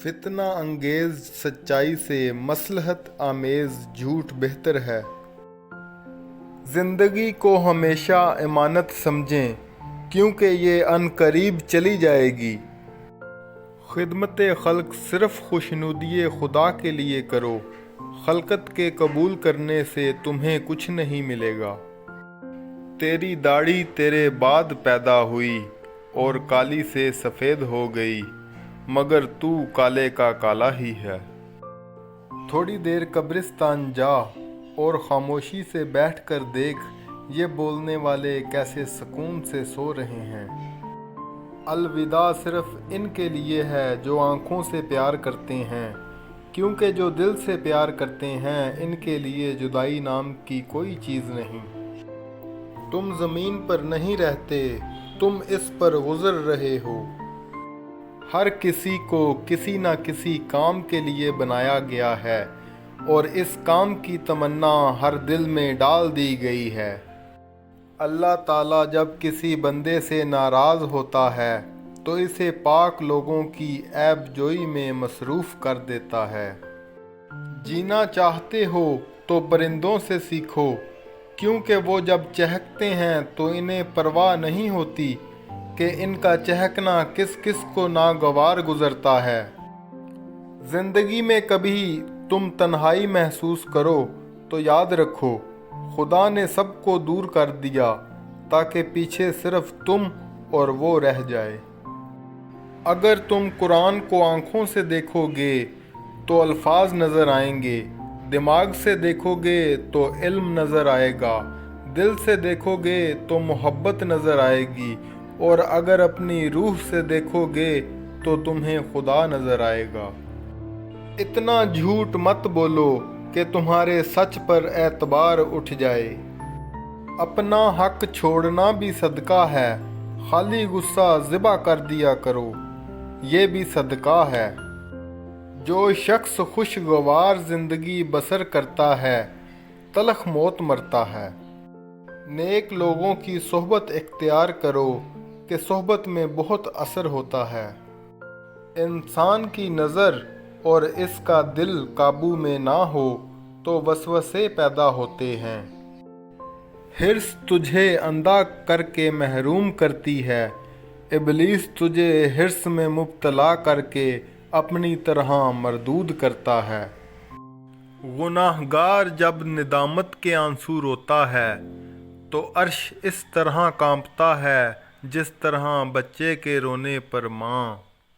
فتنہ انگیز سچائی سے مصلحت آمیز جھوٹ بہتر ہے۔ زندگی کو ہمیشہ امانت سمجھیں کیونکہ یہ عن قریب چلی جائے گی۔ خدمت خلق صرف خوشنودی خدا کے لیے کرو، خلقت کے قبول کرنے سے تمہیں کچھ نہیں ملے گا۔ تیری داڑھی تیرے بعد پیدا ہوئی اور کالی سے سفید ہو گئی، مگر تو کالے کا کالا ہی ہے۔ تھوڑی دیر قبرستان جا اور خاموشی سے بیٹھ کر دیکھ یہ بولنے والے کیسے سکون سے سو رہے ہیں۔ الوداع صرف ان کے لیے ہے جو آنکھوں سے پیار کرتے ہیں، کیونکہ جو دل سے پیار کرتے ہیں ان کے لیے جدائی نام کی کوئی چیز نہیں۔ تم زمین پر نہیں رہتے، تم اس پر گزر رہے ہو۔ ہر کسی کو کسی نہ کسی کام کے لیے بنایا گیا ہے اور اس کام کی تمنا ہر دل میں ڈال دی گئی ہے۔ اللہ تعالیٰ جب کسی بندے سے ناراض ہوتا ہے تو اسے پاک لوگوں کی عیب جوئی میں مصروف کر دیتا ہے۔ جینا چاہتے ہو تو پرندوں سے سیکھو، کیونکہ وہ جب چہکتے ہیں تو انہیں پرواہ نہیں ہوتی کہ ان کا چہکنا کس کس کو ناگوار گزرتا ہے۔ زندگی میں کبھی تم تنہائی محسوس کرو تو یاد رکھو خدا نے سب کو دور کر دیا تاکہ پیچھے صرف تم اور وہ رہ جائے۔ اگر تم قرآن کو آنکھوں سے دیکھو گے تو الفاظ نظر آئیں گے، دماغ سے دیکھو گے تو علم نظر آئے گا، دل سے دیکھو گے تو محبت نظر آئے گی، اور اگر اپنی روح سے دیکھو گے تو تمہیں خدا نظر آئے گا۔ اتنا جھوٹ مت بولو کہ تمہارے سچ پر اعتبار اٹھ جائے۔ اپنا حق چھوڑنا بھی صدقہ ہے، خالی غصہ ذبح کر دیا کرو، یہ بھی صدقہ ہے۔ جو شخص خوشگوار زندگی بسر کرتا ہے تلخ موت مرتا ہے۔ نیک لوگوں کی صحبت اختیار کرو کہ صحبت میں بہت اثر ہوتا ہے۔ انسان کی نظر اور اس کا دل قابو میں نہ ہو تو وسوسے پیدا ہوتے ہیں۔ حرص تجھے اندھا کر کے محروم کرتی ہے، ابلیس تجھے حرص میں مبتلا کر کے اپنی طرح مردود کرتا ہے۔ گناہگار جب ندامت کے آنسو روتا ہے تو عرش اس طرح کانپتا ہے جس طرح بچے کے رونے پر ماں